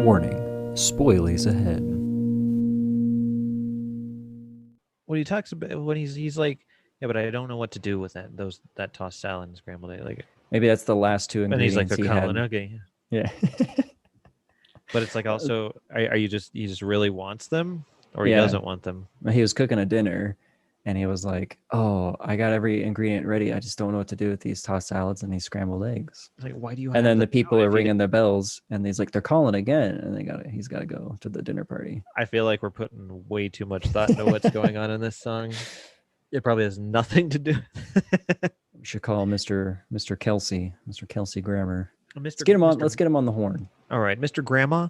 Warning, spoilies ahead. When he talks about when he's like, yeah, but I don't know what to do with that tossed salad and scrambled egg. Like, Maybe that's the last two and he's like, ingredients they're he calling, had. okay. Yeah. But it's like also, are you just he just really wants them, or he Yeah. doesn't want them? He was cooking a dinner and he was like, oh, I got every ingredient ready. I just don't know what to do with these tossed salads and these scrambled eggs. It's like, why do you And have then them the people out are if you ringing their bells and he's like, they're calling again. And he's got to go to the dinner party. I feel like we're putting way too much thought into what's going on in this song. It probably has nothing to do. We should call Mr. Kelsey Grammer. Mr. Let's get him on. Let's get him on the horn. All right, Mr. Grandma.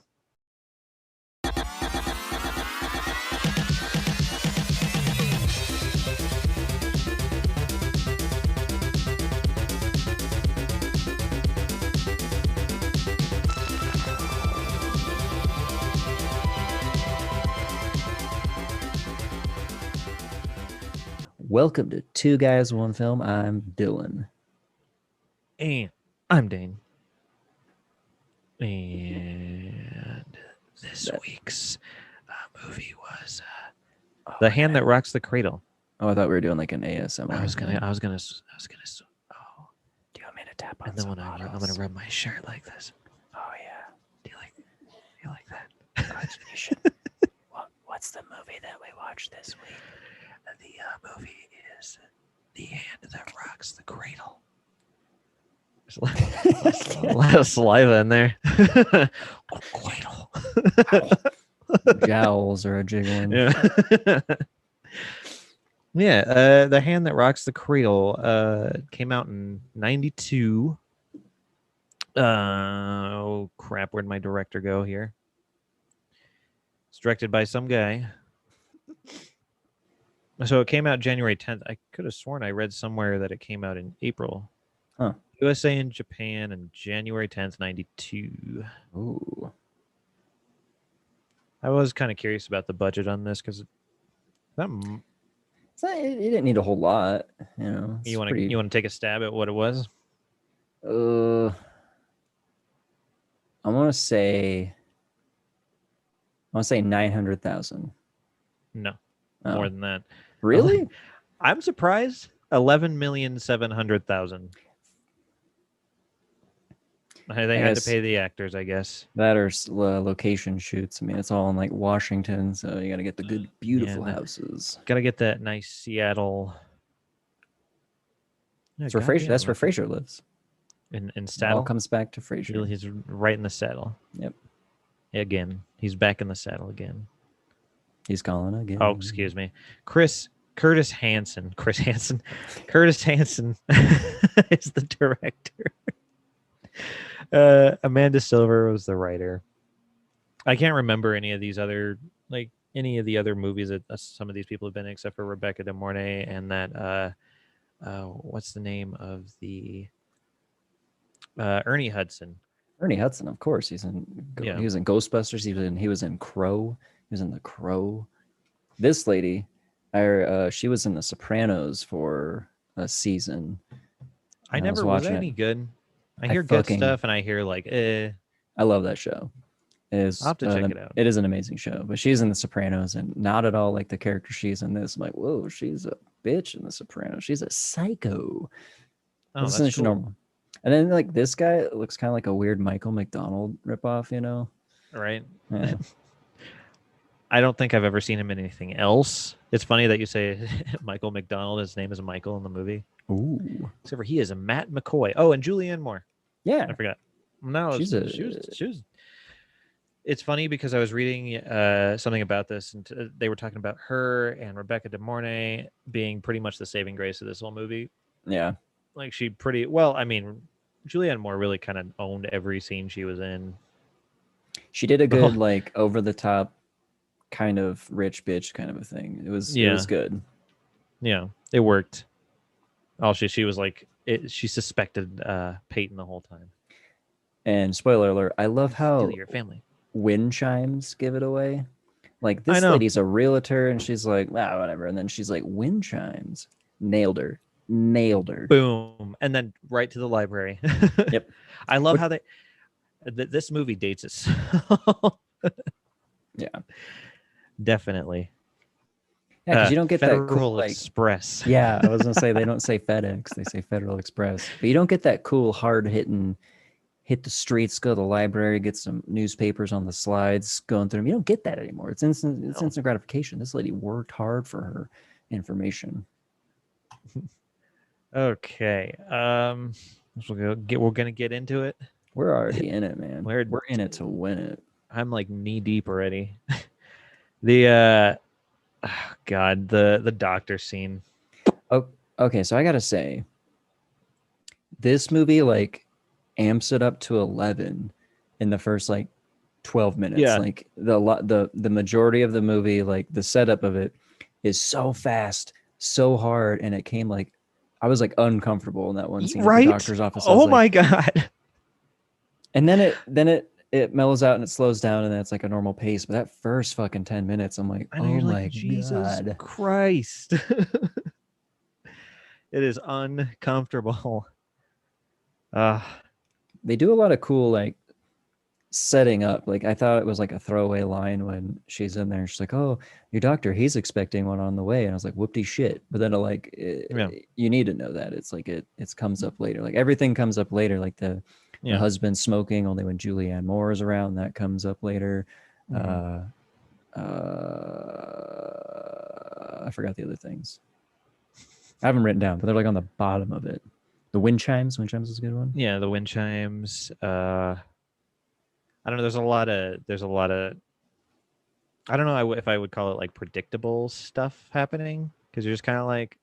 Welcome to Two Guys, One Film. I'm Dylan. And I'm Dane. And this week's movie was The Hand That Rocks the Cradle. Oh, I thought we were doing like an ASMR. I was gonna. Oh, do you want me to tap on and then some when I'm bottles? gonna rub my shirt like this. Oh yeah. Do you like that? You should. What's the movie that we watched this week? The movie is The Hand That Rocks the Cradle. There's a lot of saliva in there. Cradle. Jowls are a jiggling. Yeah. Yeah, The Hand That Rocks the Cradle came out in 92. Oh, crap. Where'd my director go here? It's directed by some guy. So it came out January 10th. I could have sworn I read somewhere that it came out in April. Huh. USA and Japan and January 10th, 92. Ooh. I was kind of curious about the budget on this because It didn't need a whole lot, you know. You want to take a stab at what it was? I want to say 900,000. No, Oh. more than that. Really? I'm surprised. 11,700,000. They had to pay the actors, I guess. That or location shoots. I mean, it's all in like Washington, so you got to get the good, beautiful houses. Got to get that nice Seattle. That's where Frasier lives. In It Saddle. all comes back to Frasier. He's right in the saddle. Yep. Again, he's back in the saddle again. He's calling again. Oh, excuse me, Curtis Hanson. Curtis Hanson is the director. Amanda Silver was the writer. I can't remember any of the other movies that some of these people have been in, except for Rebecca De Mornay and that what's the name of the Ernie Hudson. Ernie Hudson, of course. He was in Ghostbusters. He was in Crow. He was in The Crow. This lady, she was in The Sopranos for a season. I never was any good. I hear good stuff, and I hear like, I love that show. I'll have to check it out. It is an amazing show, but she's in The Sopranos, and not at all like the character she's in this. I'm like, whoa, she's a bitch in The Sopranos. She's a psycho. Oh, that's cool. Normal. And then like this guy looks kind of like a weird Michael McDonald ripoff, you know? Right. Yeah. I don't think I've ever seen him in anything else. It's funny that you say Michael McDonald. His name is Michael in the movie. Ooh. Except for he is a Matt McCoy. Oh, and Julianne Moore. Yeah. I forgot. No, she was. It's funny because I was reading something about this, and they were talking about her and Rebecca De Mornay being pretty much the saving grace of this whole movie. Yeah. Like Julianne Moore really kind of owned every scene she was in. She did a good like over the top kind of rich bitch kind of a thing. It was good. Yeah, it worked. Oh, she was like she suspected Peyton the whole time. And spoiler alert, I love how your family wind chimes give it away. Like this lady's a realtor and she's like, whatever. And then she's like, wind chimes. Nailed her. Boom. And then right to the library. Yep. I love how they This movie dates itself. Yeah. Definitely. Yeah, because you don't get that cool, Federal like, Express. yeah, I was gonna say they don't say FedEx, they say Federal Express. But you don't get that cool, hard hitting, hit the streets, go to the library, get some newspapers on the slides, going through them. You don't get that anymore. It's instant. It's instant gratification. This lady worked hard for her information. Okay. We're gonna get into it. We're already in it, man. We're in it to win it. I'm like knee deep already. The God, the doctor scene. Oh, okay. So I gotta say, this movie like amps it up to 11 in the first like 12 minutes. Yeah. Like the majority of the movie, like the setup of it is so fast, so hard, and it came like I was like uncomfortable in that one scene at the doctor's office. Oh my God. And then it mellows out and it slows down and then it's like a normal pace. But that first fucking 10 minutes, I'm like, oh my like, Jesus God. Christ. It is uncomfortable. They do a lot of cool like setting up. Like I thought it was like a throwaway line when she's in there and she's like, oh, your doctor, he's expecting one on the way. And I was like, whoopty shit. But then you need to know that. It's like it comes up later. Like everything comes up later. Like the husband smoking only when Julianne Moore is around, that comes up later. Mm-hmm. I forgot the other things. I have them written down, but they're like on the bottom of it. The wind chimes. Wind chimes is a good one. Yeah, the wind chimes. I don't know. There's a lot of. I don't know if I would call it like predictable stuff happening, because you're just kind of like,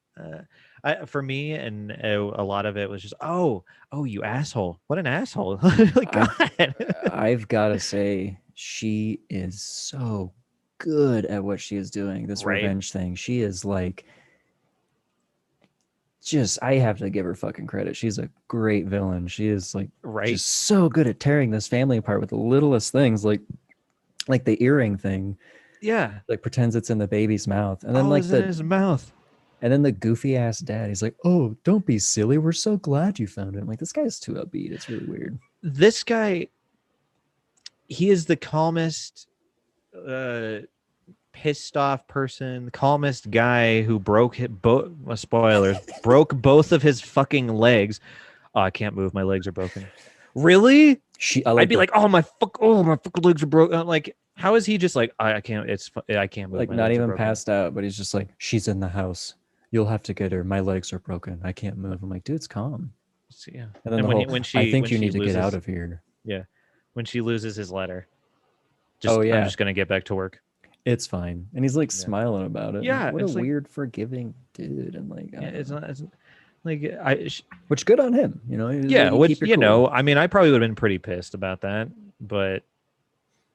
for me, and a lot of it was just, oh, you asshole! What an asshole! Like, God. I've got to say, she is so good at what she is doing. This revenge thing. She is like. I have to give her fucking credit. She's a great villain. She is like just so good at tearing this family apart with the littlest things, like the earring thing. Yeah, like pretends it's in the baby's mouth, and then it's in his mouth. And then the goofy ass dad, he's like, "Oh, don't be silly. We're so glad you found it." I'm like, this guy's too upbeat. It's really weird. This guy, he is the calmest. Pissed off person, the calmest guy who broke spoilers, broke both of his fucking legs. Oh, I can't move. My legs are broken. Really? I'd be like, oh my fucking legs are broken. I'm like, how is he just like, I can't move. Like not even passed out, but he's just like, she's in the house. You'll have to get her. My legs are broken. I can't move. I'm like, dude, it's calm. Yeah. And then I think you need to get out of here. Yeah. When she loses his letter. I'm just gonna get back to work. It's fine. And he's like smiling about it. Yeah. What a weird, forgiving dude. And like, it's like, which good on him, you know? Which, you know, I mean, I probably would have been pretty pissed about that, but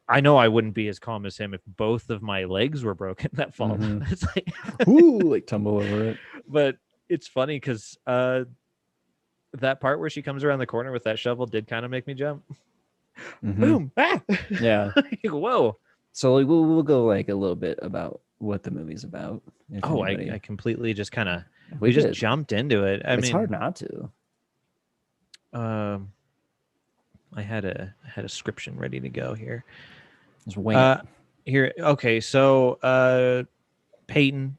I know I wouldn't be as calm as him if both of my legs were broken that fall. Mm-hmm. It's like, like tumble over it. But it's funny because that part where she comes around the corner with that shovel did kind of make me jump. Mm-hmm. Boom. Ah! Yeah. Whoa. So like, we'll go like a little bit about what the movie's about. I completely just kind of just jumped into it. It's hard not to. I had a scription ready to go here. Just wait. Here, okay. So Peyton,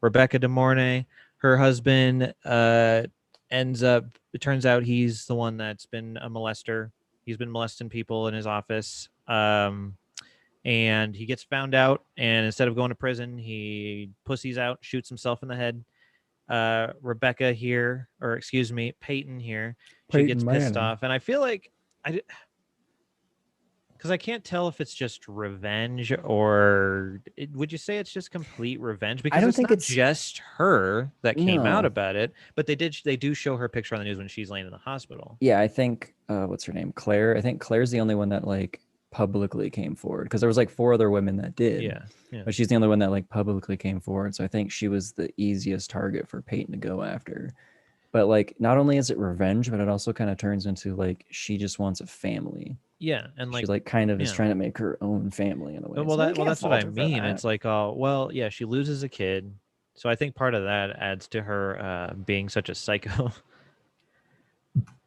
Rebecca De Mornay, her husband ends up. It turns out he's the one that's been a molester. He's been molesting people in his office. And he gets found out, and instead of going to prison, he pussies out, shoots himself in the head. Rebecca here, or excuse me, Peyton here, she gets pissed off, and I feel like because I can't tell if it's just revenge or would you say it's just complete revenge? Because I don't think it's just her that came out about it, but they do show her picture on the news when she's laying in the hospital. Yeah, I think what's her name, Claire. I think Claire's the only one that like publicly came forward, because there was like 4 other women that did. Yeah. But she's the only one that like publicly came forward. So I think she was the easiest target for Peyton to go after. But like, not only is it revenge, but it also kind of turns into like she just wants a family. Yeah, and like she like kind of is trying to make her own family in a way. Well, that's what I mean. It's like, she loses a kid, so I think part of that adds to her being such a psycho.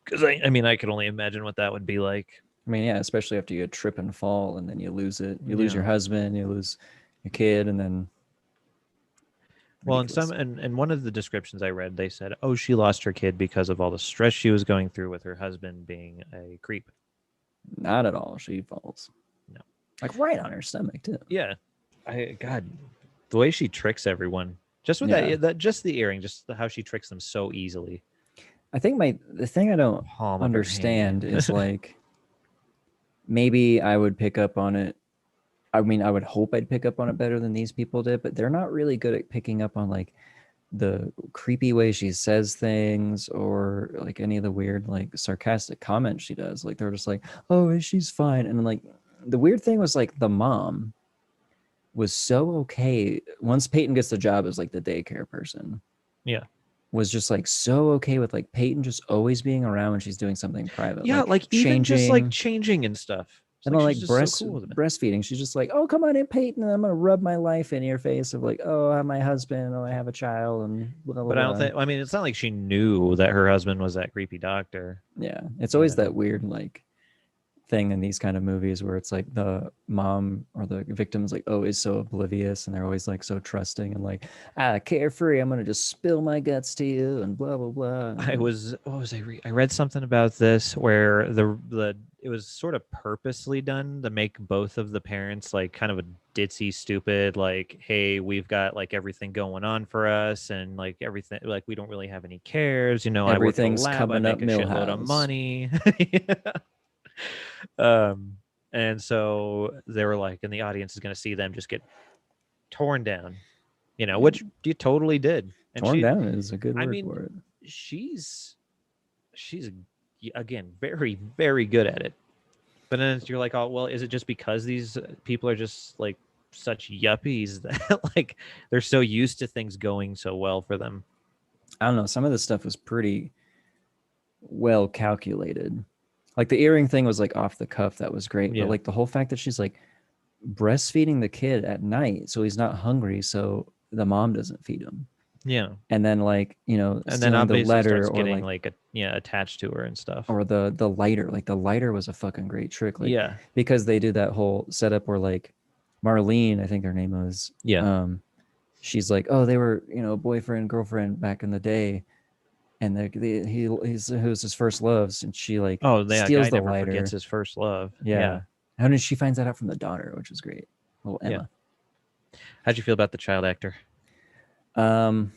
Because I mean, I could only imagine what that would be like. I mean, yeah, especially after you trip and fall and then you lose it. You lose your husband, you lose your kid, and then well, ridiculous. in one of the descriptions I read, they said, "Oh, she lost her kid because of all the stress she was going through with her husband being a creep." Not at all. She falls. No. Like right on her stomach too. Yeah. God, the way she tricks everyone. Just with Yeah. that just the earring, just how she tricks them so easily. I think the thing I don't Palm of her understand hand. is like maybe I would pick up on it. I mean, I would hope I'd pick up on it better than these people did, but they're not really good at picking up on like the creepy way she says things or like any of the weird like sarcastic comments she does. Like they're just like, "Oh, she's fine," and like the weird thing was like the mom was so okay once Peyton gets the job as like the daycare person. Yeah. Was just like so okay with like Peyton just always being around when she's doing something private. Yeah, like even just like changing and stuff. It's and like then she's like just so cool with it. breastfeeding. She's just like, "Oh, come on in, Peyton. I'm gonna rub my life in your face of like, oh, I have my husband, oh, I have a child, and blah blah But blah." I don't think. I mean, it's not like she knew that her husband was that creepy doctor. Yeah, it's always that weird like thing in these kind of movies where it's like the mom or the victim's like always so oblivious and they're always like so trusting and like carefree, I'm gonna just spill my guts to you and blah blah blah. I read something about this where the it was sort of purposely done to make both of the parents like kind of a ditzy stupid, like, hey, we've got like everything going on for us and like everything, like we don't really have any cares, Everything's I work at a lab, I coming make up a shitload of Millhouse. money. And so they were like, and the audience is going to see them just get torn down, which you totally did. And torn down is a good word for it. She's again very, very good at it. But then you're like, oh well, is it just because these people are just like such yuppies that like they're so used to things going so well for them? I don't know. Some of this stuff was pretty well calculated. Like the earring thing was like off the cuff. That was great. Yeah. But like the whole fact that she's like breastfeeding the kid at night so he's not hungry, so the mom doesn't feed him. Yeah. And then like, and then obviously the letter starts getting or like attached to her and stuff. or the lighter. Like the lighter was a fucking great trick. Like, yeah. Because they do that whole setup where like Marlene, I think her name was. Yeah. She's like, oh, they were, boyfriend, girlfriend back in the day. And he was his first loves, and she like steals the lighter. Forgets his first love. Yeah. How did she finds that out from the daughter, which is great. Little Emma. Yeah. How'd you feel about the child actor? I know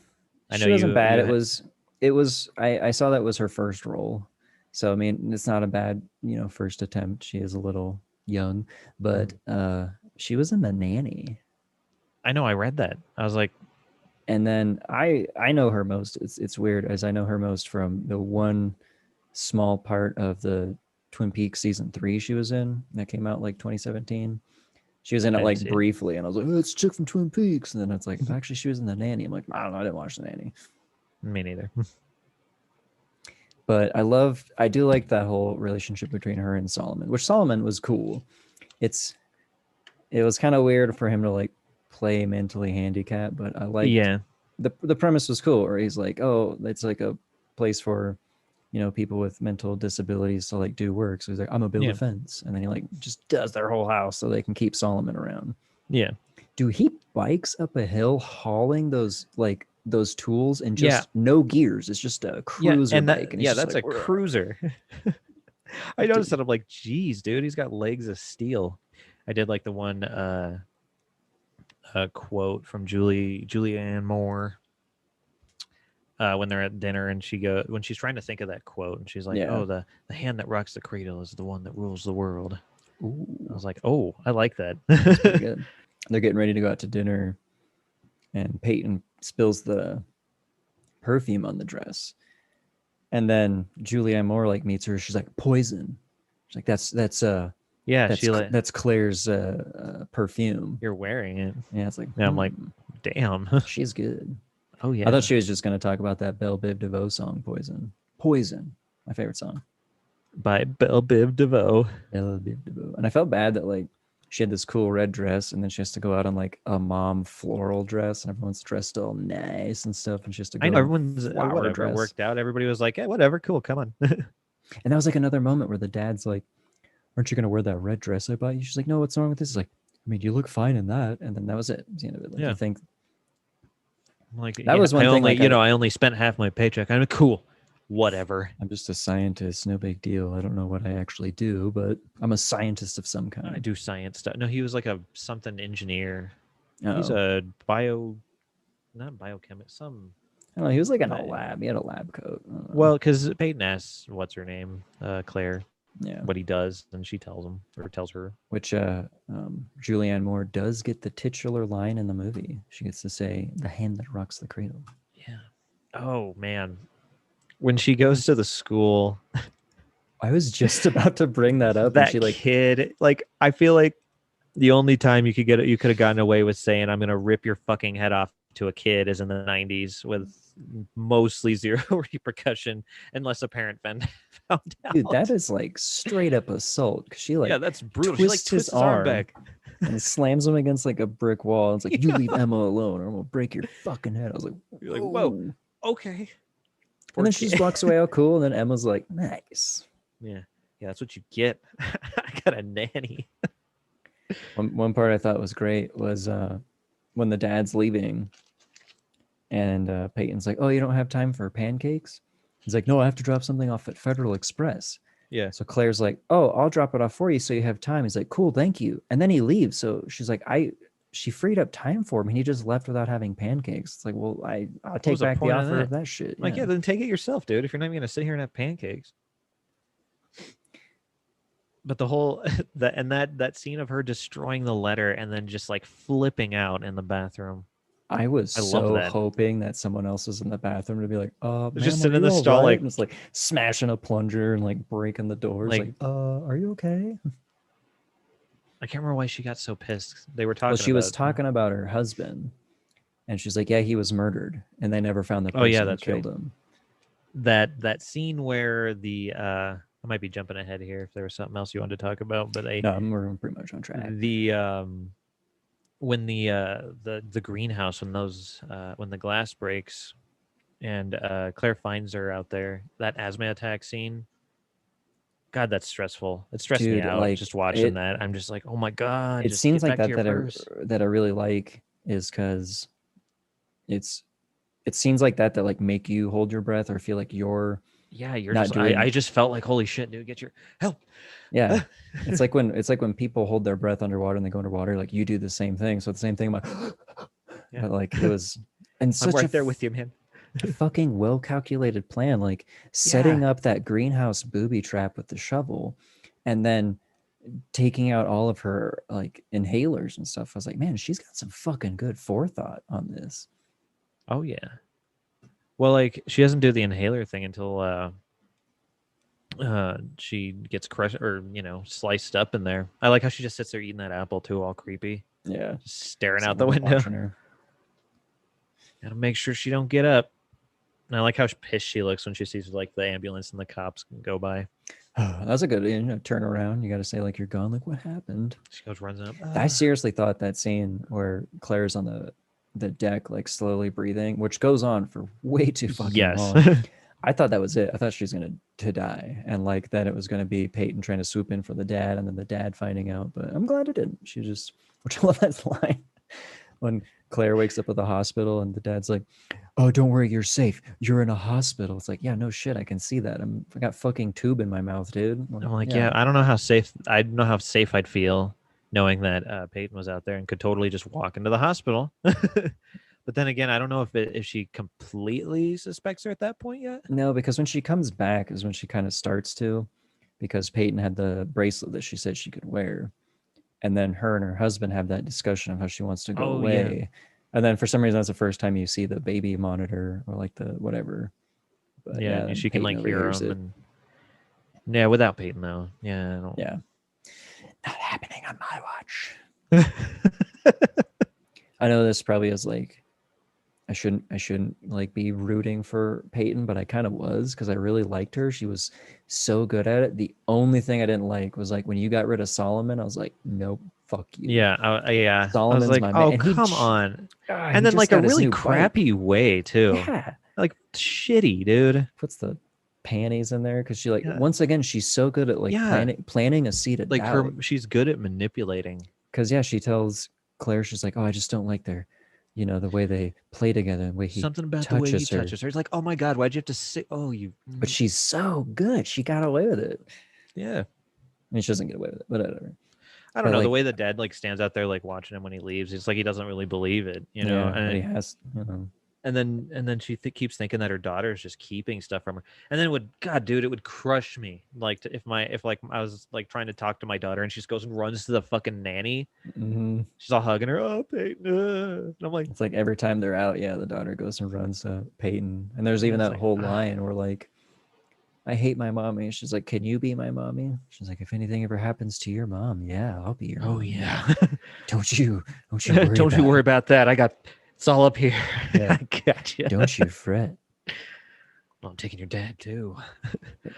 she wasn't bad. It was. I saw that was her first role, so I mean, it's not a bad first attempt. She is a little young, but she was in The Nanny. I know. I read that. I was like. And then I know her most. It's weird, as I know her most from the one small part of the Twin Peaks season 3 she was in that came out like 2017. She was in it like briefly, and I was like, oh, it's a chick from Twin Peaks. And then it's like, actually, she was in The Nanny. I'm like, I don't know, I didn't watch The Nanny. Me neither. But I do like that whole relationship between her and Solomon, which Solomon was cool. It was kind of weird for him to like play mentally handicapped, but I like the premise was cool, where he's like, oh, it's like a place for people with mental disabilities to like do work. So he's like, I'm gonna build a fence, and then he like just does their whole house so they can keep Solomon around. Dude, he bikes up a hill hauling those tools and just no gears. It's just a cruiser bike. And that's like, a cruiser. I noticed that. I'm like, geez, dude, he's got legs of steel. I did like the one quote from Julianne Moore when they're at dinner, and when she's trying to think of that quote, and she's like, oh, the hand that rocks the cradle is the one that rules the world. Ooh. I was like, oh, I like that. That's pretty good. They're getting ready to go out to dinner, and Peyton spills the perfume on the dress, and then Julianne Moore like meets her. She's like, poison. She's like, that's that's Claire's perfume. You're wearing it. Yeah, it's like, I'm like, damn, she's good. Oh yeah. I thought she was just going to talk about that Belle Biv DeVoe song, Poison, my favorite song by Belle Biv DeVoe. And I felt bad that like she had this cool red dress, and then she has to go out on like a mom floral dress, and everyone's dressed all nice and stuff, and she has to go. I know everyone's whatever worked out. Everybody was like, "Hey, whatever, cool, come on." And that was like another moment where the dad's like, aren't you gonna wear that red dress I bought you? She's like, no, what's wrong with this? It's like, I mean, you look fine in that. And then that was it. You know, like Yeah. you think Like that was one I thing. Only, Like I only spent half my paycheck. I'm cool. Whatever. I'm just a scientist. No big deal. I don't know what I actually do, but I'm a scientist of some kind. I do science stuff. No, he was like a something engineer. Oh. He's not biochemist. Some. I don't know. He was like in a lab. He had a lab coat. Well, because Peyton asks, "What's her name?" Claire. Yeah. What he does, and she tells him or tells her. Which Julianne Moore does get the titular line in the movie. She gets to say, "The hand that rocks the cradle." Yeah. Oh man, when she goes to the school, I was just about to bring that up. That and she like kid, like I feel like the only time you could have gotten away with saying I'm gonna rip your fucking head off to a kid is in the 90s with mostly zero repercussion unless a parent found out. Dude, that is like straight up assault. Cause she like that's brutal. She like twists his arm back and slams him against like a brick wall. It's like, you leave Emma alone or I'm gonna break your fucking head. I was like, you're like, whoa, okay. And then she just walks away all cool, and then Emma's like, nice. Yeah, that's what you get. I got a nanny. One part I thought was great was when the dad's leaving and Peyton's like, oh, you don't have time for pancakes? He's like, no, I have to drop something off at Federal Express. Yeah. So Claire's like, oh, I'll drop it off for you so you have time. He's like, cool, thank you. And then he leaves. So she's like, she freed up time for him and he just left without having pancakes. It's like, well, I'll take back the offer of that shit. Like, yeah, then take it yourself, dude, if you're not even going to sit here and have pancakes. But the whole that scene of her destroying the letter and then just like flipping out in the bathroom. I was so hoping that someone else was in the bathroom to be like, just sitting in the stall, right? like, and it's like smashing a plunger and like breaking the doors. Like, are you okay? I can't remember why she got so pissed. They were talking. Well, she was talking about her husband, and she's like, yeah, he was murdered, and they never found the person who killed him. That scene where the I might be jumping ahead here if there was something else you wanted to talk about, but no, we're pretty much on track. When the greenhouse, when the glass breaks and Claire finds her out there, that asthma attack scene, God, that's stressful. It stressed me out, like, just watching that. I'm just like, oh my God. It seems like that I really like is because it's scenes like that like make you hold your breath or feel like you're not just doing... I just felt like, holy shit, dude, get your help. Yeah. it's like when people hold their breath underwater and they go underwater, like you do the same thing. So the same thing about but like it was and such I'm right there with you, man. A fucking well calculated plan, like setting up that greenhouse booby trap with the shovel and then taking out all of her like inhalers and stuff. I was like, man, she's got some fucking good forethought on this. Oh yeah. Well, like she doesn't do the inhaler thing until she gets crushed or sliced up in there. I like how she just sits there eating that apple too, all creepy. Yeah, just staring out the window. Gotta make sure she don't get up. And I like how pissed she looks when she sees like the ambulance and the cops go by. Oh, that's a good turn around. You got to say like you're gone. Like what happened? She goes runs up. I seriously thought that scene where Claire's on the deck like slowly breathing, which goes on for way too fucking long. I thought that was it. I thought she's gonna die, and like that it was gonna be Peyton trying to swoop in for the dad, and then the dad finding out. But I'm glad it didn't. She just, which I love that line when Claire wakes up at the hospital and the dad's like, oh, don't worry, you're safe. You're in a hospital. It's like, yeah, no shit. I can see that. I got fucking tube in my mouth, dude. I'm like, yeah, I don't know how safe. I don't know how safe I'd feel knowing that Peyton was out there and could totally just walk into the hospital. But then again, I don't know if she completely suspects her at that point yet. No, because when she comes back is when she kind of starts to, because Peyton had the bracelet that she said she could wear. And then her and her husband have that discussion of how she wants to go away. Yeah. And then for some reason, that's the first time you see the baby monitor or like the whatever. But yeah, she can like hear him. Yeah, without Peyton though. Yeah, I don't... Yeah. Not happening on my watch. I know this probably is like, I shouldn't like be rooting for Peyton, but I kind of was because I really liked her. She was so good at it. The only thing I didn't like was like when you got rid of Solomon, I was like, nope, fuck you. Yeah, yeah. Solomon's I was like, my oh, man. come on. And then like a really crappy way too. Yeah. Like shitty, dude. Puts the panties in there because she like once again she's so good at like planning a seed of like doubt. she's good at manipulating. Because she tells Claire, she's like, oh, I just don't like their, the way they play together, the way he something about touches the way he touches her. He's like, oh my god, why'd you have to say? Oh, you. But she's so good. She got away with it. Yeah. I mean, she doesn't get away with it, but whatever. I don't know, like, the way the dad like stands out there like watching him when he leaves. It's like he doesn't really believe it, you know. Yeah, and he has, And then she keeps thinking that her daughter is just keeping stuff from her. And then it would crush me like if I was like trying to talk to my daughter and she just goes and runs to the fucking nanny. Mm-hmm. She's all hugging her. Oh, Peyton. And I'm like, it's like every time they're out, the daughter goes and runs to Peyton. And there's even that whole line where like, I hate my mommy. She's like, can you be my mommy? She's like, if anything ever happens to your mom, I'll be your mom. Oh yeah. don't you worry don't you worry about that. It's all up here. Yeah. I got you. Don't you fret. Well, I'm taking your dad too.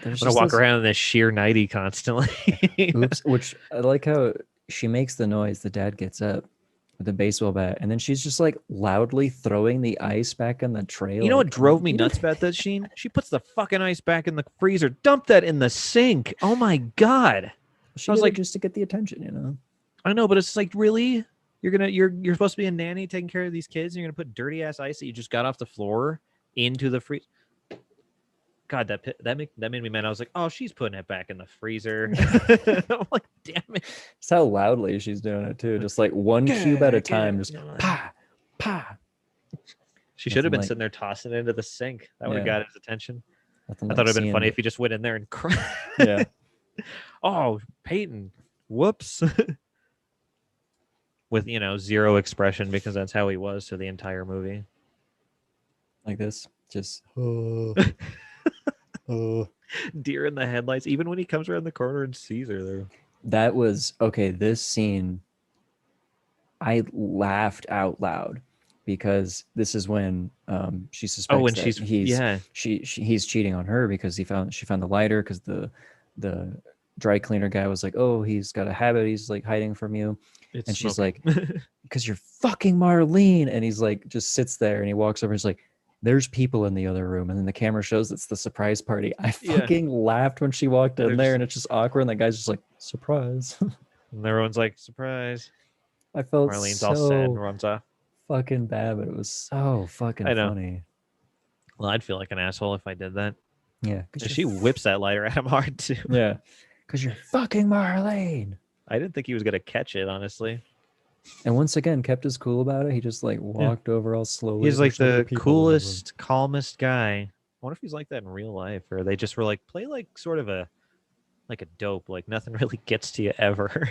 I'm gonna walk around in this sheer nightie constantly. Oops. Which I like how she makes the noise. The dad gets up with a baseball bat, and then she's just like loudly throwing the ice back in the tray. You know what drove me nuts about that scene? She puts the fucking ice back in the freezer. Dump that in the sink. Oh my god. She was like, just to get the attention, I know, but it's like, really? You're supposed to be a nanny taking care of these kids, and you're gonna put dirty ass ice that you just got off the floor into the freezer. God, that made me mad. I was like, oh, she's putting it back in the freezer. I'm like, damn it! It's how loudly she's doing it too, just like one cube at a time, just pa pa. She should have been sitting there tossing it into the sink. That would have got his attention. I thought it'd been funny if he just went in there and cried. Yeah. Oh, Peyton. Whoops. With zero expression because that's how he was to the entire movie. Like this, just deer in the headlights. Even when he comes around the corner and sees her there. That was okay. This scene, I laughed out loud because this is when she suspects when he's cheating on her because she found the lighter because the dry cleaner guy was like, oh, he's got a habit, he's like hiding from you. And she's like, because you're fucking Marlene. And he's like, just sits there and he walks over and he's like, there's people in the other room. And then the camera shows it's the surprise party. I fucking laughed when she walked in there and it's just awkward. And the guy's just like, surprise. And everyone's like, surprise. I felt Marlene's all sad and runs off. Fucking bad, but it was so fucking funny. Well, I'd feel like an asshole if I did that. Yeah. She whips that lighter at him hard too. Yeah. Because you're fucking Marlene. I didn't think he was going to catch it, honestly. And once again, kept his cool about it. He just like walked over all slowly. He's like the coolest, calmest guy. I wonder if he's like that in real life, or they just were like, play like sort of a dope, like nothing really gets to you ever.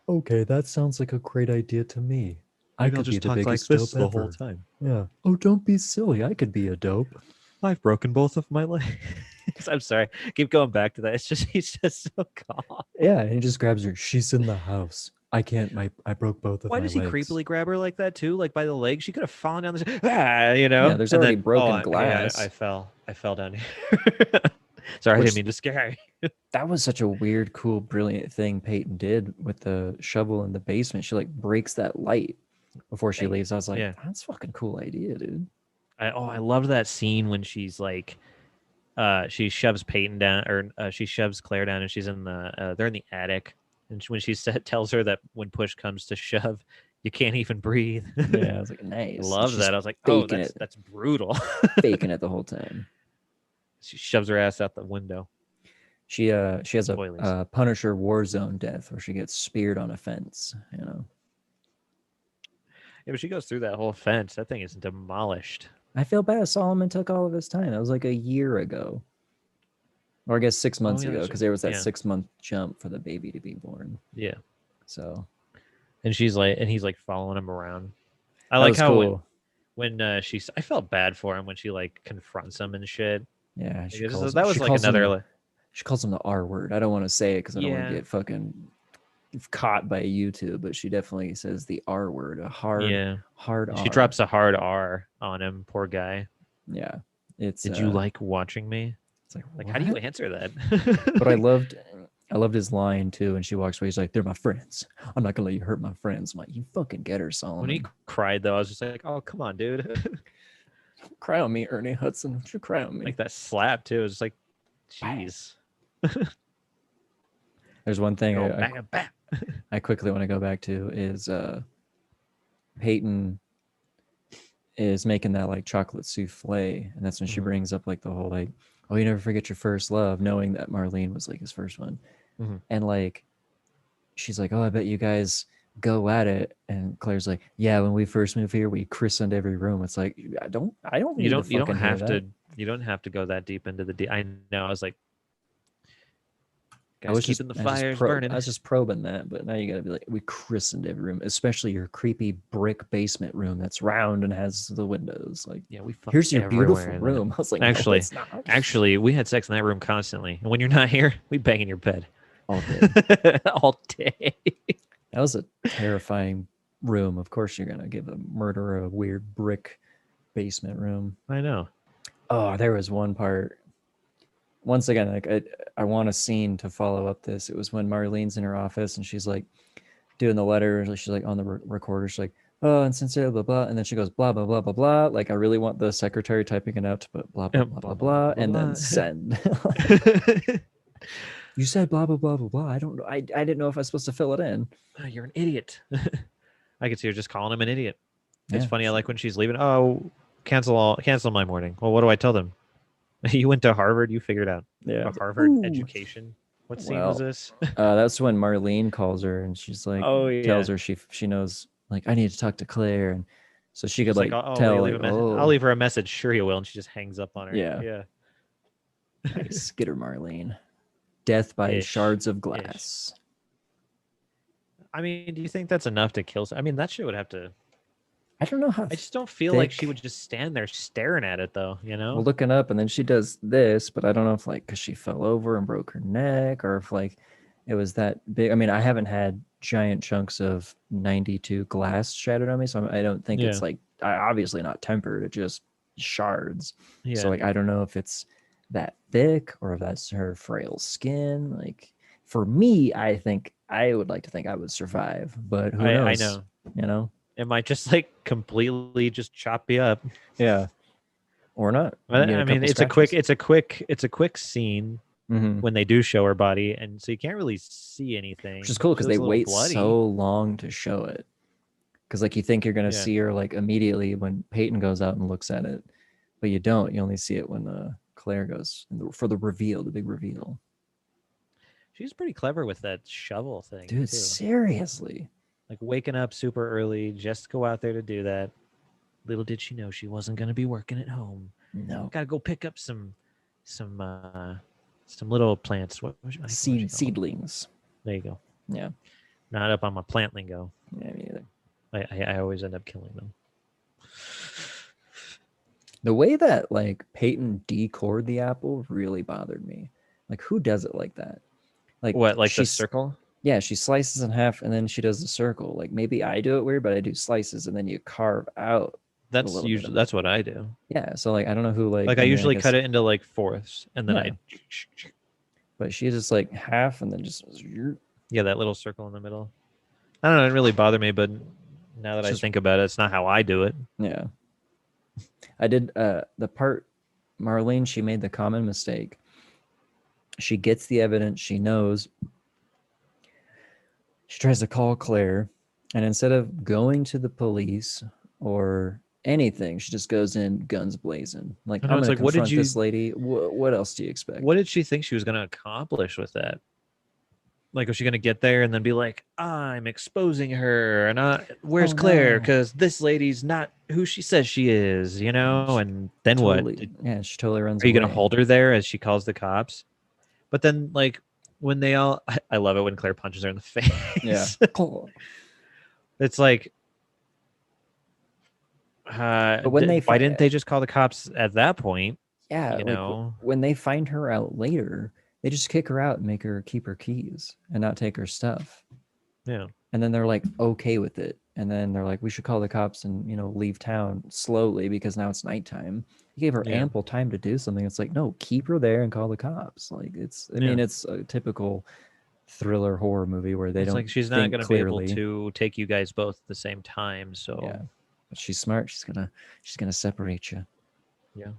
Okay, that sounds like a great idea to me. I could just be the talk biggest like this dope the ever. whole time. Yeah. Oh, don't be silly. I could be a dope. I've broken both of my legs. I'm sorry. Keep going back to that. It's just he's just so calm. Yeah, and he just grabs her. She's in the house. I can't. I broke both of my legs. Why does he creepily grab her like that too? Like by the leg? She could have fallen down the. Yeah, there's already broken glass. I fell down here. Sorry, I didn't mean to scare you. That was such a weird, cool, brilliant thing Peyton did with the shovel in the basement. She like breaks that light before she leaves. I was like, that's a fucking cool idea, dude. I loved that scene when she's like, she shoves Peyton down, or she shoves Claire down, and she's in they're in the attic, and when she tells her that when push comes to shove, you can't even breathe. Yeah, I was like, nice. Love that. I was like, oh, that's brutal. Faking it the whole time. She shoves her ass out the window. She has a Punisher Warzone death where she gets speared on a fence. Yeah, but she goes through that whole fence. That thing is demolished. I feel bad. Solomon took all of his time. That was like a year ago. Or I guess 6 months ago, because there was that 6 month jump for the baby to be born. Yeah. So. And he's like following him around. I like how cool. when I felt bad for him when she like confronts him and shit. Yeah. She calls him the R word. I don't want to say it because I don't want to get fucking caught by YouTube, but she definitely says the R word, a hard R. She drops a hard R on him, poor guy. Yeah. Did you like watching me? It's like how do you answer that? But I loved his line too, and she walks away. He's like, they're my friends. I'm not gonna let you hurt my friends. I'm like, you fucking get her, Solomon. When he cried though, I was just like, oh, come on, dude. Don't cry on me, Ernie Hudson. Don't you cry on me. Like that slap too. It was like Jeez. There's one thing Go back and back. I quickly want to go back to is Peyton is making that like chocolate souffle, and that's when she brings up like the whole like, oh, you never forget your first love, knowing that Marlene was like his first one. And like she's like, oh, I bet you guys go at it, and Claire's like, yeah, when we first moved here we christened every room. It's like, I don't need to fucking hear that. You don't have to go that deep into the I know. I was like, guys, I was keeping the fires burning. I was just probing that, but now you gotta be like, we christened every room, especially your creepy brick basement room that's round and has the windows. Like, yeah, we here's your beautiful room. I was like, actually, no, it's not. actually, we had sex in that room constantly, and when you're not here, we bang in your bed All day. all day. That was a terrifying room. Of course, you're gonna give a murderer a weird brick basement room. I know. Oh, there was one part. Once again, like I want a scene to follow up this. It was when Marlene's in her office and she's like doing the letter. She's like on the recorder. She's like, oh, and sincerely, blah, blah. And then she goes, blah, blah, blah, blah, blah. Like, I really want the secretary typing it out to put blah, blah, blah, blah, blah, and then send. You said blah, blah, blah, blah, blah. I don't know. I didn't know if I was supposed to fill it in. Oh, you're an idiot. I could see her just calling him an idiot. It's Yeah. funny. I like when she's leaving. Oh, cancel my morning. Well, what do I tell them? You went to Harvard. You figured out. Yeah. A Harvard Ooh. education. What scene was this? That's when Marlene calls her and she's like, Oh, yeah. tells her she knows, like, I need to talk to Claire. And so she could She's like oh, tell, leave like, a message. oh, I'll leave her a message. Sure you will. And she just hangs up on her. Yeah. Yeah. nice. Get her, Marlene. Death by Ish. shards of glass. I mean, do you think that's enough to kill? I mean, that shit would have to. I don't know how. I just don't feel like she would just stand there staring at it, though. You know. Well, looking up, and then she does this, but I don't know if like because she fell over and broke her neck, or if like it was that big. I mean, I haven't had giant chunks of 92 glass shattered on me, so I don't think it's like obviously not tempered. It just shards. Yeah. So like I don't know if it's that thick or if that's her frail skin. Like for me, I think I would like to think I would survive, but who knows? I know. You know. It might just like completely just chop you up. Yeah. Or not. I mean, it's a quick scene when they do show her body, and so you can't really see anything. Which is cool because they wait so long to show it. Because like you think you're gonna see her like immediately when Peyton goes out and looks at it, but you don't. You only see it when Claire goes for the reveal, the big reveal. She's pretty clever with that shovel thing, dude. too. Seriously. Like waking up super early just to go out there to do that. Little did she know she wasn't going to be working at home. No. Got to go pick up some little plants. What seedlings. There you go. Yeah. Not up on my plant lingo. Yeah, me either. I always end up killing them. The way that like Peyton decored the apple really bothered me. Like who does it like that? Like what? Like the circle? Yeah, she slices in half and then she does the circle. Like maybe I do it weird, but I do slices and then you carve out. That's usually that's what I do. Yeah, so like I don't know who like I usually cut it into like fourths and then But she just like half and then just that little circle in the middle. I don't know, it didn't really bother me, but now that I think about it, it's not how I do it. Yeah. I did the part Marlene, she made the common mistake. She gets the evidence, she knows. She tries to call Claire, and instead of going to the police or anything, she just goes in guns blazing. Like, I'm going to confront this lady. What else do you expect? What did she think she was going to accomplish with that? Like, was she going to get there and then be like, I'm exposing her, and where's Claire? Because this lady's not who she says she is, you know? And then what? Yeah, she totally runs away. Are you going to hold her there as she calls the cops? But then, like, when they all, I love it when Claire punches her in the face. Yeah. It's like, but when why didn't they just call the cops at that point? Yeah. You know, when they find her out later, they just kick her out and make her keep her keys and not take her stuff. Yeah. And then they're like, okay with it. And then they're like, we should call the cops and, you know, leave town slowly because now it's nighttime. You gave her ample time to do something. It's like, no, keep her there and call the cops. Like I mean, it's a typical thriller horror movie where they don't like she's not going to be able clearly to take you guys both at the same time. So yeah, but she's smart. She's gonna separate you. Yeah.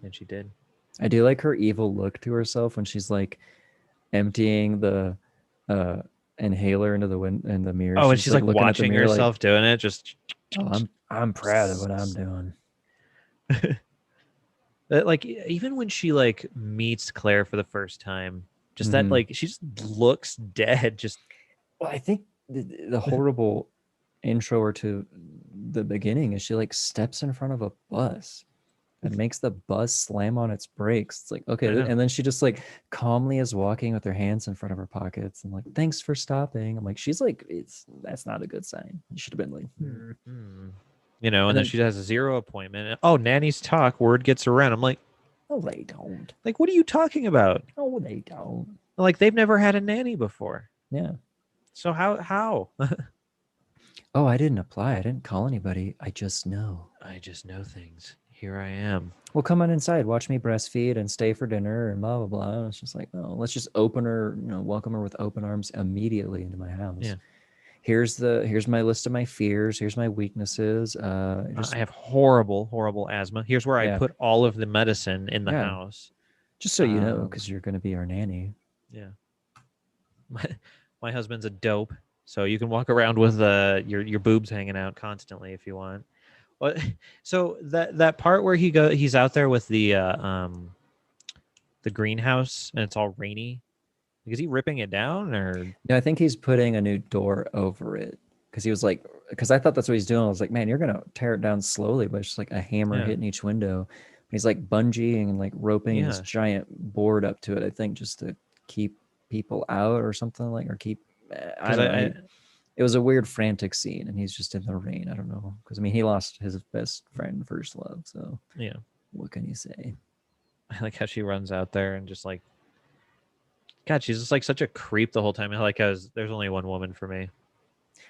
And she did. I do like her evil look to herself when she's like emptying the uh inhaler into in the mirror. Oh, and She's she's like like looking at the watching mirror like, herself doing it. Just oh, I'm proud of what I'm doing. like even when she like meets Claire for the first time, just that Mm-hmm. like she just looks dead. Just Well, I think the horrible intro or to the beginning is she like steps in front of a bus and makes the bus slam on its brakes. It's like, okay, I know. and then she just like calmly is walking with her hands in front of her pockets and like, thanks for stopping. I'm like, she's like, that's not a good sign. You should have been like, Mhm. You know, and and then then she has a 0 appointment. Oh, nannies talk. Word gets around. I'm oh, they don't. like, what are you talking about? Oh, they don't. Like they've never had a nanny before. Yeah. So how? Oh, I didn't apply. I didn't call anybody. I just know. I just know things. Here I am. Well, come on inside, watch me breastfeed and stay for dinner and blah blah blah. And it's just like, oh, let's just open her, welcome her with open arms immediately into my house. Yeah. Here's my list of my fears. Here's my weaknesses. I have horrible asthma. Here's where I Yeah, put all of the medicine in the yeah. house. Just so you know, because you're going to be our nanny. Yeah. My husband's a dope, so you can walk around with your boobs hanging out constantly if you want. What? So that part where he's out there with the greenhouse and it's all rainy. Is he ripping it down or? No, I think he's putting a new door over it because he was like, because I thought that's what he's doing. I was like, man, you're gonna tear it down slowly, but it's just like a hammer Yeah. hitting each window. He's like bungeeing and like roping this Yeah. giant board up to it. I think just to keep people out or something like, or keep. I don't know. It was a weird, frantic scene, and he's just in the rain. I don't know because I mean he lost his best friend, first love. So Yeah. what can you say? I like how she runs out there and just like, God, she's just like such a creep the whole time. I like how there's only one woman for me.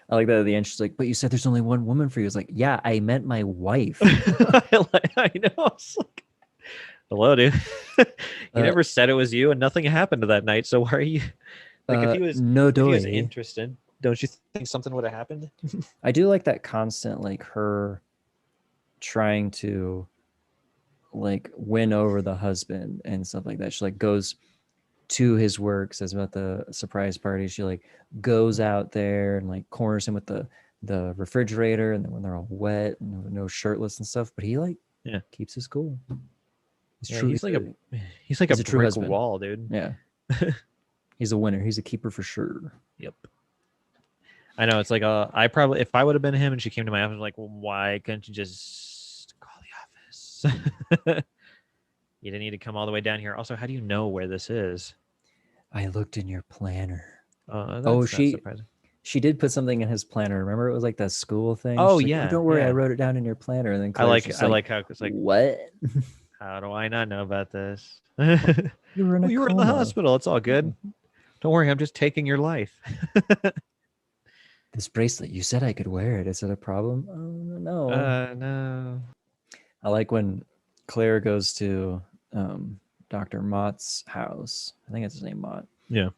I like that at the end. She's like, "But you said there's only one woman for you." It's like, "Yeah, I meant my wife." I know. It's like, hello, dude. You never said it was you, and nothing happened to that night. So why are you like? If he was interested, don't you think something would have happened? I do like that constant, like her trying to like win over the husband and stuff like that. She like goes to his work, says about the surprise party. She like goes out there and like corners him with the refrigerator, and then when they're all wet and no shirtless and stuff, but he like keeps his cool. He's like a true brick husband. wall, dude. Yeah. He's a winner. He's a keeper for sure. Yep. I know. It's like I probably, if I would have been him and she came to my office, like, well, why couldn't you just call the office? You didn't need to come all the way down here. Also, how do you know where this is? I looked in your planner. She did put something in his planner. Remember, it was like that school thing. Oh, she's yeah. like, oh, don't worry, I wrote it down in your planner. And then I like how it's like, what? How do I not know about this? You were in the hospital. It's all good. Don't worry, I'm just taking your life. This bracelet, you said I could wear it. Is it a problem? Oh, no. No. I like when Claire goes to Dr. Mott's house. I think it's his name, Mott. Yeah.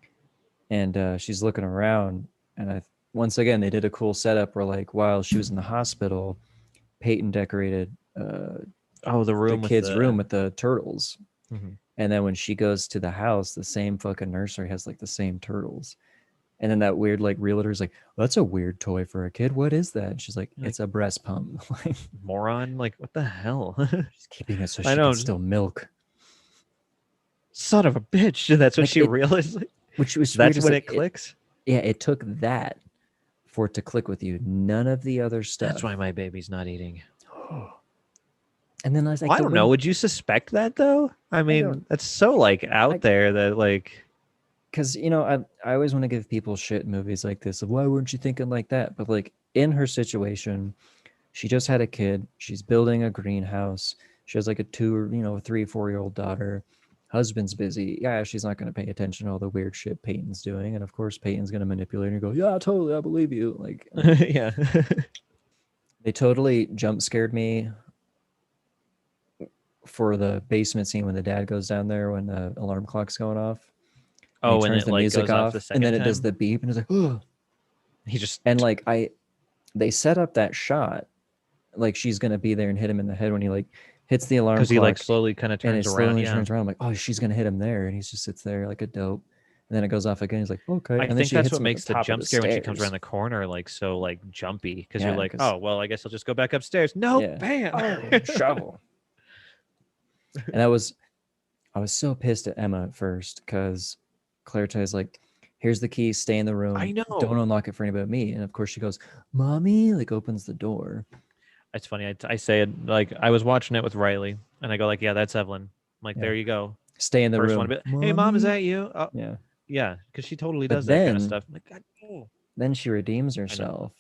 And she's looking around, and once again they did a cool setup where like while she was in the hospital, Peyton decorated the kids' room with the turtles. Mm-hmm. And then when she goes to the house, the same fucking nursery has like the same turtles. And then that weird like realtor's like, well, that's a weird toy for a kid. What is that? And she's like, it's a breast pump. Like, moron. Like, what the hell? She's keeping it so she can still milk. Son of a bitch. That's what she realized. Which was that's when it clicks. It took that for it to click with you. None of the other stuff. That's why my baby's not eating. And then I was like, I don't know. Would you suspect that though? I mean, that's so like out there that like, because I always want to give people shit in movies like this of why weren't you thinking like that? But like in her situation, she just had a kid. She's building a greenhouse. She has like a 3, 4-year-old daughter. Husband's busy. Yeah, she's not going to pay attention to all the weird shit Peyton's doing. And of course, Peyton's going to manipulate her and go, yeah, totally, I believe you. Like, yeah. They totally jump scared me for the basement scene when the dad goes down there when the alarm clock's going off. Oh, and he turns the music off, and then it does the beep, and it's like, oh. They set up that shot like she's going to be there and hit him in the head when he like hits the alarm because he like clock, slowly kind of and it turns around. slowly Yeah, turns around. I'm like, oh, she's gonna hit him there, and he just sits there like a dope. And then it goes off again. He's like, okay, I and then think she that's hits what him at the makes the top of jump the scare when she comes around stairs. the corner like so like jumpy because you're Yeah, like, because oh well, I guess I'll just go back upstairs. No, yeah, bam. oh, shovel. And I was so pissed at Emma at first because Claire tries like, here's the key, stay in the I room, don't know. unlock it for anybody but me. And of course she goes, mommy, like opens the door. It's funny. I say it like I was watching it with Riley, and I go like, yeah, that's Evelyn. I'm like, Yeah, there you go. stay in the First one room, to be, hey mom, is mommy. that you? Oh, Yeah, yeah, because she totally but does that kind of then stuff. I'm like, God, oh. then she redeems I know. herself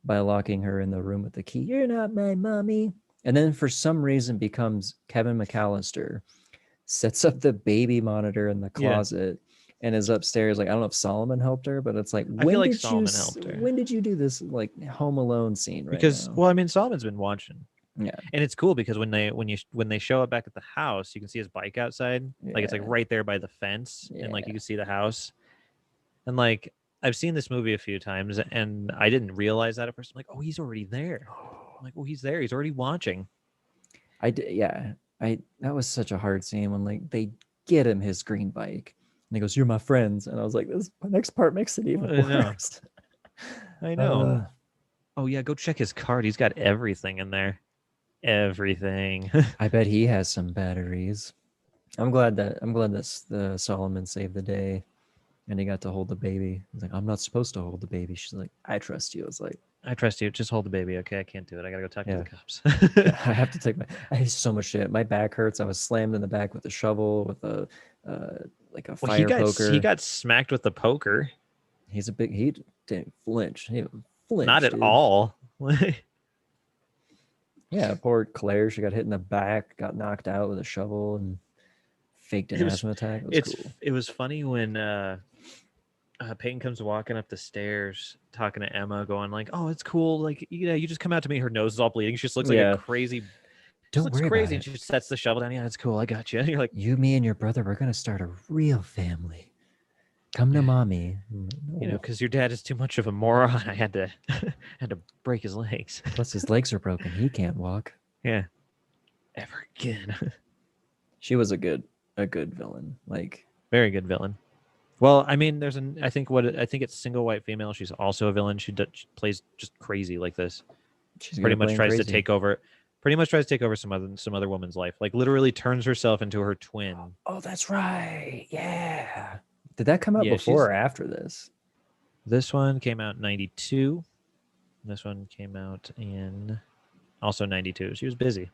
by locking her in the room with the key. You're not my mommy. And then for some reason becomes Kevin McAllister, sets up the baby monitor in the Yeah, closet and is upstairs. Like, I don't know if Solomon helped her, but it's like, I feel like Solomon helped her when did you do this like Home Alone scene right because now? well, I mean, Solomon's been watching. Yeah, And it's cool because when they show up back at the house, you can see his bike outside. Like it's like yeah, right there by the fence, and like yeah. you can see the house. And like I've seen this movie a few times, and I didn't realize that at first. I'm like, oh, he's already there. I'm like, well, he's there. He's already watching. I did, yeah. I That was such a hard scene when like they get him his green bike and he goes, "You're my friends," and I was like, "This next part makes it even I know. worse." I know. Uh, Oh yeah, go check his card. He's got everything in there. Everything. I bet he has some batteries. I'm glad that the Solomon saved the day and he got to hold the baby. He's like, I'm not supposed to hold the baby. She's like, I trust you. I was like, I trust you. Just hold the baby, okay? I can't do it. I gotta go talk to yeah, the cops. yeah. I have to take my. I have so much shit. My back hurts. I was slammed in the back with a shovel, with a like a Well, fire he poker. got smacked with the poker. He's a big. He didn't flinch. He didn't Not flinch, at dude. all. Yeah, poor Claire. She got hit in the back, got knocked out with a shovel, and faked an it was asthma attack. It was cool. it was funny when Peyton comes walking up the stairs talking to Emma, going like, "Oh, it's cool. Like, you know, you just come out to me. Her nose is all bleeding. She just looks like a Yeah. crazy. She Don't looks worry about crazy." And it. she just sets the shovel down. Yeah, it's cool. I got you. And you're like, You, me, and your brother, we're gonna start a real family. Come to mommy. you know, No. because your dad is too much of a moron. I had to had to break his legs. Plus his legs are broken. He can't walk. Yeah, ever again. She was a good villain. Like, Very good villain. Well, I mean, I think it's single white female. She's also a villain. She plays just crazy like this. she's good Pretty at much playing tries to crazy. take over. Pretty much tries to take over some other woman's life. Like literally turns herself into her twin. Oh, that's right. Yeah. Did that come out Yeah, before she's. or after this? This one came out in '92. This one came out in also '92. She was busy.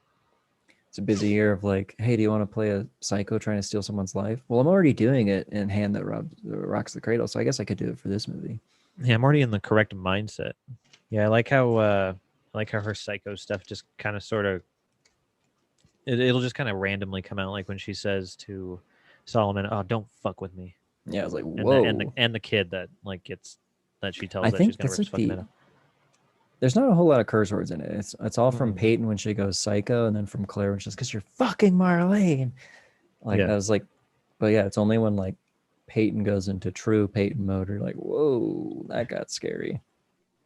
It's a busy year of like, hey, do you want to play a psycho trying to steal someone's life? Well, I'm already doing it in Hand That Rocks the Cradle, so I guess I could do it for this movie. Yeah, I'm already in the correct mindset. Yeah, I like how her psycho stuff just kind of sort of it'll just kind of randomly come out, like when she says to Solomon, "Oh, don't fuck with me," Yeah, I was like, and the whoa. kid that like gets that she tells I that she's think gonna that's rip his like fucking head off. there's not a whole lot of curse words in it. It's all from Mm-mm. Peyton when she goes psycho, and then from Claire when she says, "Cause you're fucking Marlene." Like Yeah, I was like, but yeah, it's only when like Peyton goes into true Peyton mode, or like, whoa, that got scary.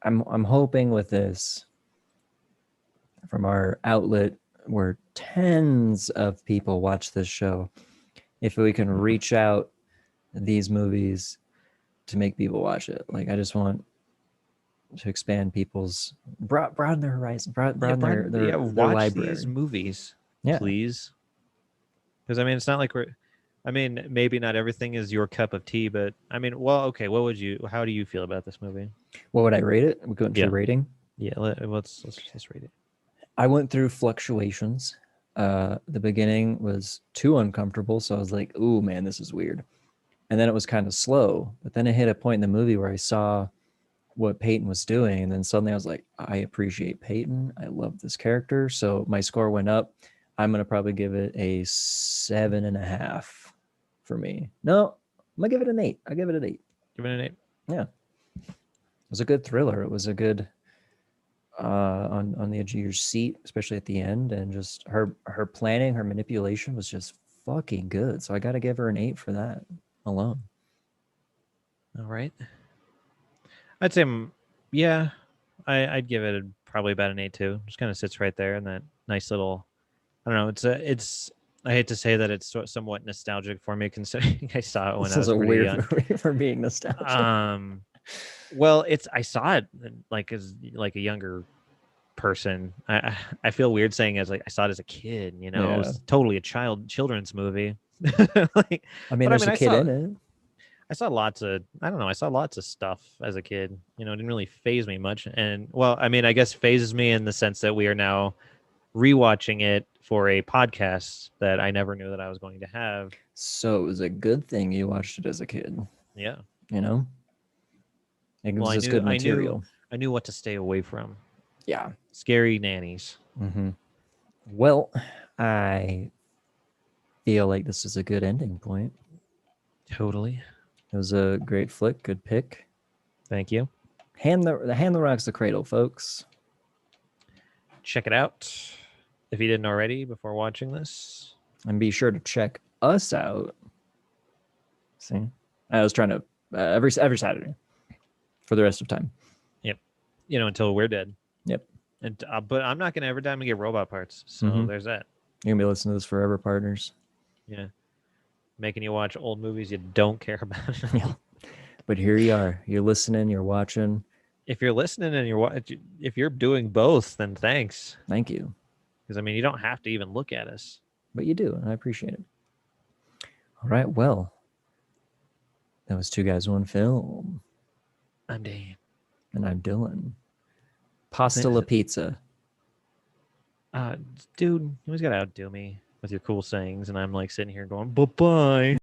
I'm hoping with this from our outlet where tens of people watch this show, if we can reach out these movies to make people watch it. Like I just want to expand people's broaden their horizon, broaden their watch these library. movies, Yeah. please. Because I mean, it's not like we're. I mean, maybe not everything is your cup of tea, but I mean, well, okay. What would you? How do you feel about this movie? What would I rate it? We go into Yeah, rating. yeah. Let's rate it. I went through fluctuations. The beginning was too uncomfortable, so I was like, "Ooh, man, this is weird." And then it was kind of slow, but then it hit a point in the movie where I saw what Peyton was doing, and then suddenly I was like, I appreciate Peyton. I love this character, so my score went up. I'm gonna probably give it a 7.5 for me. No, I'm gonna give it an 8. I give it an 8. Give it an 8. Yeah, it was a good thriller. It was a good on the edge of your seat, especially at the end, and just her planning, her manipulation was just fucking good. So I got to give her an 8 for that alone. All right. I'd say, yeah, I'd give it probably about an 8 too. Just kind of sits right there in that nice little I don't know. It's. I hate to say that it's somewhat nostalgic for me, considering I saw it when This I is was a pretty weird young. movie for being nostalgic. Well, I saw it like as like a younger person. I feel weird saying as like I saw it as a kid. You know, it Yeah. was totally a children's movie. Like, I mean, but I there's mean, a kid in it. I saw lots of I don't know. I saw lots of stuff as a kid. You know, it didn't really phase me much. And well, I mean, I guess phases me in the sense that we are now rewatching it for a podcast that I never knew that I was going to have. So it was a good thing you watched it as a kid. Yeah. You know, it Well, gives us good material. I knew what to stay away from. Yeah. Scary nannies. Mm-hmm. Well, I feel like this is a good ending point. Totally. It was a great flick, good pick. Thank you. Hand the rocks the cradle, folks. Check it out if you didn't already before watching this. And be sure to check us out. See, I was trying to every Saturday for the rest of time. Yep. You know, until we're dead. Yep. And but I'm not gonna ever die and get robot parts. So there's that. You're gonna be listening to this forever, partners. Yeah. Making you watch old movies you don't care about. Yeah. But here you are. You're listening. You're watching. If you're listening and if you're doing both, then thanks. Thank you. Because I mean, you don't have to even look at us. But you do, and I appreciate it. All right. Well, that was Two Guys, One Film. I'm Dane. And I'm Dylan. Pasta la pizza. Dude, you always gotta outdo me with your cool sayings, and I'm like sitting here going, bye-bye.